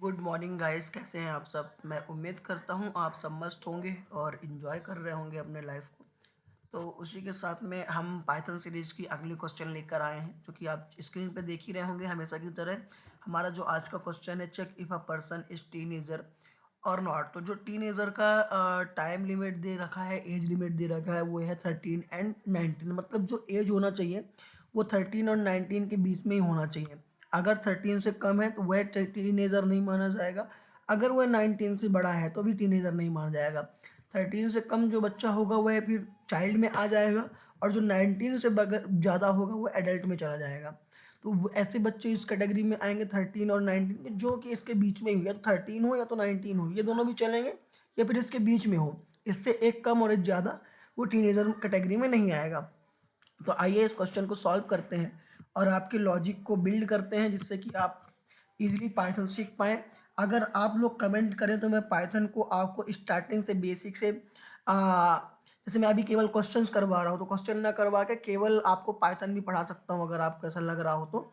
Good morning guys, कैसे हैं आप सब। मैं उम्मीद करता हूँ आप सब मस्त होंगे और इन्जॉय कर रहे होंगे अपने लाइफ को। तो उसी के साथ में हम पाइथन सीरीज़ की अगली क्वेश्चन लेकर आए हैं, जो कि आप स्क्रीन पे देख ही रहे होंगे हमेशा की तरह। हमारा जो आज का क्वेश्चन है, check if a person is teenager और नॉट। तो जो टीनेजर का टाइम लिमिट दे रखा है, एज लिमिट दे रखा है, वो है 13 एंड 19। मतलब जो एज होना चाहिए वो 13 और 19 के बीच में ही होना चाहिए। अगर 13 से कम है तो वह टीनेजर नहीं माना जाएगा। अगर वह 19 से बड़ा है तो भी टीनेजर नहीं माना जाएगा। 13 से कम जो बच्चा होगा वह फिर चाइल्ड में आ जाएगा, और जो 19 से बगैर ज़्यादा होगा वो एडल्ट में चला जाएगा। तो ऐसे बच्चे इस कैटेगरी में आएंगे 13 और 19 के, जो कि इसके बीच में ही, या तो 13 हो या तो 19 हो, ये दोनों भी चलेंगे, या फिर इसके बीच में हो। इससे एक कम और एक ज़्यादा वो टीनेजर कैटेगरी में नहीं आएगा। तो आइए इस क्वेश्चन को सॉल्व करते हैं और आपके लॉजिक को बिल्ड करते हैं, जिससे कि आप इजीली पाइथन सीख पाएँ। अगर आप लोग कमेंट करें तो मैं पाइथन को आपको स्टार्टिंग से बेसिक से जैसे मैं अभी केवल क्वेश्चंस करवा रहा हूँ, तो क्वेश्चन ना करवा के केवल आपको पाइथन भी पढ़ा सकता हूँ, अगर आपको ऐसा लग रहा हो तो।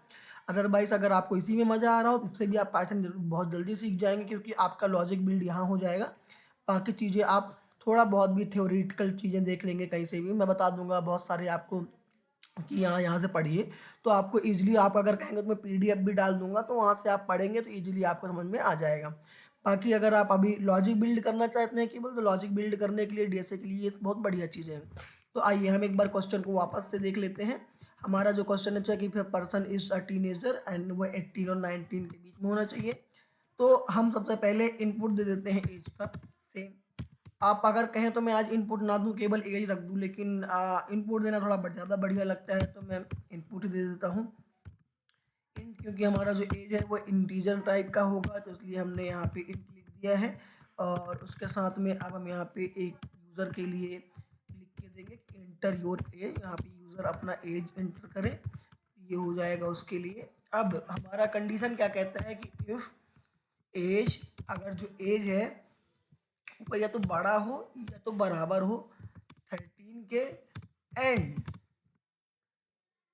अदरवाइज़ अगर आपको इसी में मज़ा आ रहा हो तो इससे भी आप पाइथन बहुत जल्दी सीख जाएंगे, क्योंकि आपका लॉजिक बिल्ड यहाँ हो जाएगा। बाकी चीज़ें आप थोड़ा बहुत भी थ्योरेटिकल चीज़ें देख लेंगे, कहीं से भी मैं बता दूंगा बहुत सारे आपको कि यहाँ यहाँ से पढ़िए। तो आपको ईजिली, आप अगर कहेंगे तो मैं पीडीएफ भी डाल दूंगा, तो वहाँ से आप पढ़ेंगे तो ईजिली आपको समझ में आ जाएगा। बाकी अगर आप अभी लॉजिक बिल्ड करना चाहते हैं केवल, तो लॉजिक बिल्ड करने के लिए डीएसए के लिए ये बहुत बढ़िया चीज़ है। तो आइए हम एक बार क्वेश्चन को वापस से देख लेते हैं। हमारा जो क्वेश्चन है, कि person is a teenager and वो 18 और 19 के बीच में होना चाहिए। तो हम सबसे पहले इनपुट दे देते हैं एज का। सेम आप अगर कहें तो मैं आज इनपुट ना दूं, केवल एज रख दूं, लेकिन इनपुट देना थोड़ा ज़्यादा बढ़िया लगता है, तो मैं इनपुट ही दे देता हूं इंट, क्योंकि हमारा जो एज है वो इंटीजर टाइप का होगा, तो इसलिए हमने यहाँ पे इंट लिख दिया है। और उसके साथ में अब हम यहाँ पे एक यूज़र के लिए लिख के देंगे कि इंटर योर एज। यहाँ पे यूज़र अपना एज इंटर करे, ये हो जाएगा उसके लिए। अब हमारा कंडीशन क्या कहता है कि इफ़ एज, अगर जो एज है वो या तो बड़ा हो या तो बराबर हो 13 के, एंड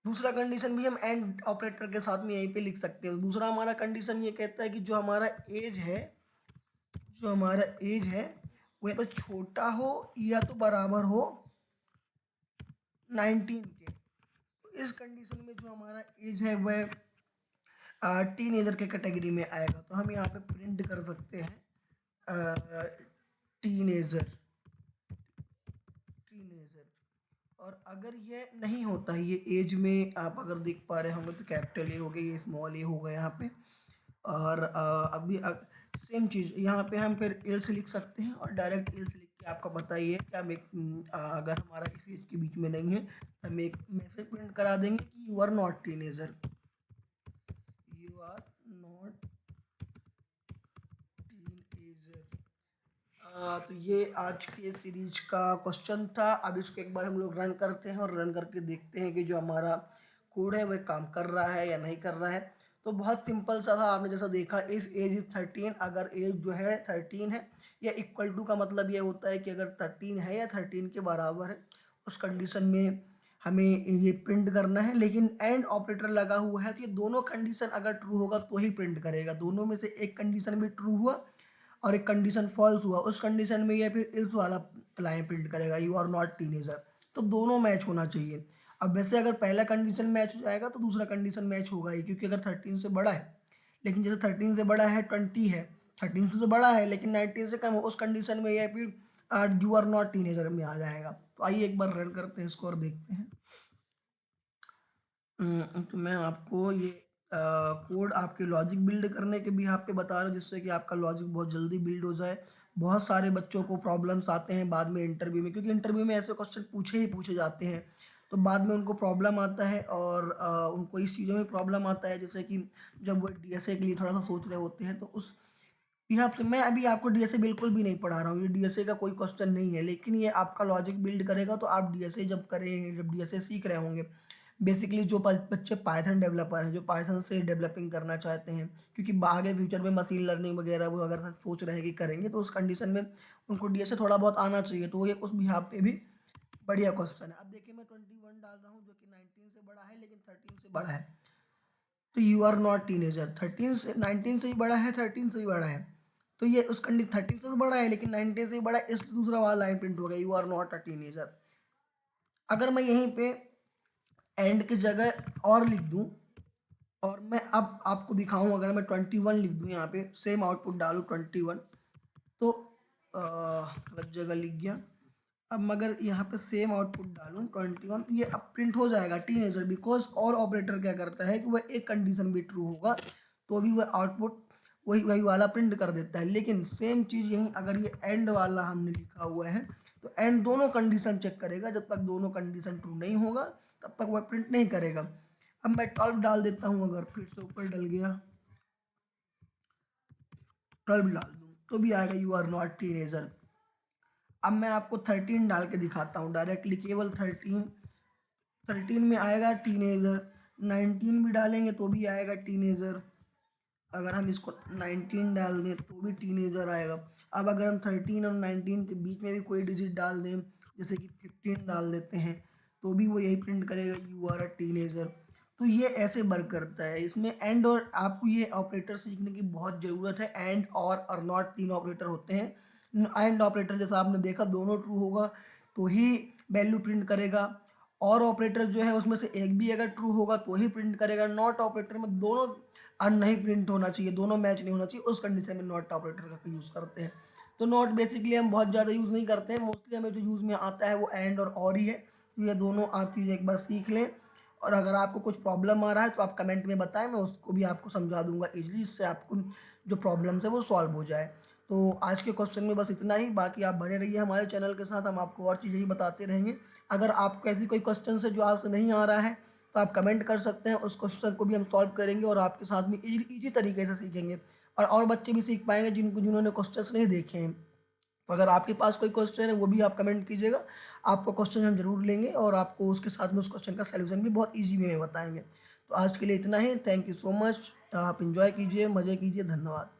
दूसरा कंडीशन भी हम एंड ऑपरेटर के साथ में यहीं पे लिख सकते हैं। दूसरा हमारा कंडीशन ये कहता है कि जो हमारा एज है वो या तो छोटा हो या तो बराबर हो 19 के। तो इस कंडीशन में जो हमारा एज है वह टीनेजर के कैटेगरी में आएगा। तो हम यहाँ पे प्रिंट कर सकते हैं टीनेजर टीनेजर। और अगर ये नहीं होता है, ये एज में आप अगर देख पा रहे होंगे तो कैपिटल ए हो गया, ये स्मॉल ए होगा यहाँ पे। और अभी सेम चीज़ यहाँ पे हम फिर एल्स लिख सकते हैं, और डायरेक्ट एल्स लिख के आपको बताइए कि हम अगर हमारा इस एज के बीच में नहीं है, हम एक मैसेज प्रिंट करा देंगे कि you are not teenager, you are not teenager. तो ये आज के सीरीज का क्वेश्चन था। अब इसको एक बार हम लोग रन करते हैं और रन करके देखते हैं कि जो हमारा कोड है वह काम कर रहा है या नहीं कर रहा है। तो बहुत सिंपल सा था, आपने जैसा देखा, इफ़ एज इज़ 13, अगर एज जो है 13 है या इक्वल टू का मतलब ये होता है कि अगर 13 है या 13 के बराबर है, उस कंडीशन में हमें ये प्रिंट करना है। लेकिन एंड ऑपरेटर लगा हुआ है, तो ये दोनों कंडीशन अगर ट्रू होगा तो ही प्रिंट करेगा। दोनों में से एक कंडीशन भी ट्रू हुआ और एक कंडीशन फॉल्स हुआ, उस कंडीशन में ये फिर इस वाला लाइन प्रिंट करेगा, यू आर नॉट टीनेजर। तो दोनों मैच होना चाहिए। अब वैसे अगर पहला कंडीशन मैच हो जाएगा तो दूसरा कंडीशन मैच होगा ही, क्योंकि अगर 13 से बड़ा है, लेकिन जैसे 13 से बड़ा है 20 है, 13 से बड़ा है लेकिन 19 से कम है, उस कंडीशन में यह फिर यू आर नॉट टीनेजर में आ जाएगा। तो आइए एक बार रन करते हैं इसको और देखते हैं। तो मैं आपको ये कोड आपके लॉजिक बिल्ड करने के भी यहाँ पे बता रहा हूँ, जिससे कि आपका लॉजिक बहुत जल्दी बिल्ड हो जाए। बहुत सारे बच्चों को प्रॉब्लम्स आते हैं बाद में इंटरव्यू में, क्योंकि इंटरव्यू में ऐसे क्वेश्चन पूछे ही पूछे जाते हैं, तो बाद में उनको प्रॉब्लम आता है। और उनको इस चीज़ों में प्रॉब्लम आता है, जैसे कि जब वो डीएसए के लिए थोड़ा सा सोच रहे होते हैं, तो उस यहाँ से मैं अभी आपको डीएसए बिल्कुल भी नहीं पढ़ा रहा हूँ, ये डीएसए का कोई क्वेश्चन नहीं है, लेकिन ये आपका लॉजिक बिल्ड करेगा। तो आप डीएसए जब करेंगे, जब डीएसए सीख रहे होंगे, बेसिकली जो बच्चे पाइथन डेवलपर हैं, जो पाइथन से डेवलपिंग करना चाहते हैं, क्योंकि आगे फ्यूचर में मशीन लर्निंग वगैरह वो अगर सोच रहे हैं कि करेंगे, तो उस कंडीशन में उनको डीएसए थोड़ा बहुत आना चाहिए। तो ये उस बिहाफ पे भी बढ़िया क्वेश्चन है। अब देखिए मैं 21 डाल रहा हूँ, जो कि 19 से बड़ा है लेकिन 13 से बड़ा है। तो यू आर नॉट टीनेजर। 13 से 19 से ही बड़ा है, 13 से ही बड़ा है, तो ये उस कंडीशन 13 से तो बड़ा है लेकिन 19 से ही बड़ा है, इस दूसरा वाला लाइन प्रिंट हो गया, you are not a teenager. अगर मैं यहीं पे एंड की जगह और लिख दूं और मैं अब आपको दिखाऊं, अगर मैं 21 लिख दूं यहाँ पे, सेम आउटपुट डालूं 21, तो गलत जगह लिख गया। अब मगर यहाँ पे सेम आउटपुट डालूं 21, तो ये अब प्रिंट हो जाएगा टीनेजर, बिकॉज और ऑपरेटर क्या करता है कि वह एक कंडीशन भी ट्रू होगा तो भी वह आउटपुट वही वही वाला प्रिंट कर देता है। लेकिन सेम चीज़ यहीं अगर ये एंड वाला हमने लिखा हुआ है तो एंड दोनों कंडीशन चेक करेगा, जब तक दोनों कंडीशन ट्रू नहीं होगा तब तक वह प्रिंट नहीं करेगा। अब मैं 12 डाल देता हूँ, अगर फिर से ऊपर डल गया 12 डाल दूँ तो भी आएगा यू आर नॉट टीनेजर। अब मैं आपको 13 डाल के दिखाता हूँ डायरेक्टली, केवल 13 में आएगा टीनेजर। 19 भी डालेंगे तो भी आएगा टीनेजर। अगर हम इसको 19 डाल दें तो भी टीनेजर आएगा। अब अगर हम 13 और 19 के बीच में भी कोई डिजिट डाल दें, जैसे कि 15 डाल देते हैं, तो भी वो यही प्रिंट करेगा यू आर अ टीनेजर। तो ये ऐसे वर्क करता है। इसमें एंड और आपको ये ऑपरेटर सीखने की बहुत ज़रूरत है। एंड और नॉट तीन ऑपरेटर होते हैं। एंड ऑपरेटर जैसा आपने देखा दोनों ट्रू होगा तो ही वैल्यू प्रिंट करेगा। और ऑपरेटर जो है उसमें से एक भी अगर ट्रू होगा तो ही प्रिंट करेगा। नॉट ऑपरेटर में दोनों नहीं प्रिंट होना चाहिए, दोनों मैच नहीं होना चाहिए, उस कंडीशन में नॉट ऑपरेटर का यूज़ करते हैं। तो नॉट बेसिकली हम बहुत ज़्यादा यूज़ नहीं करते हैं, मोस्टली हमें जो यूज़ में आता है वो एंड और ही है। तो ये दोनों आप चीज़ें एक बार सीख लें, और अगर आपको कुछ प्रॉब्लम आ रहा है तो आप कमेंट में बताएं, मैं उसको भी आपको समझा दूंगा ईजिली, इससे आपको जो प्रॉब्लम्स है वो सॉल्व हो जाए। तो आज के क्वेश्चन में बस इतना ही, बाकी आप बने रहिए हमारे चैनल के साथ, हम आपको और चीज़ें ही बताते रहेंगे। अगर आपको ऐसी कोई क्वेश्चन है जो आपसे नहीं आ रहा है तो आप कमेंट कर सकते हैं, उस क्वेश्चन को भी हम सॉल्व करेंगे और आपके साथ में ईजी तरीके से सीखेंगे। और बच्चे भी सीख पाएंगे जिन्होंने क्वेश्चंस नहीं देखे हैं। तो अगर आपके पास कोई क्वेश्चन है वो भी आप कमेंट कीजिएगा, आपका क्वेश्चन हम जरूर लेंगे और आपको उसके साथ में उस क्वेश्चन का सलूशन भी बहुत ईजी वे में बताएंगे। तो आज के लिए इतना ही, थैंक यू सो मच। आप इंजॉय कीजिए, मज़े कीजिए, धन्यवाद।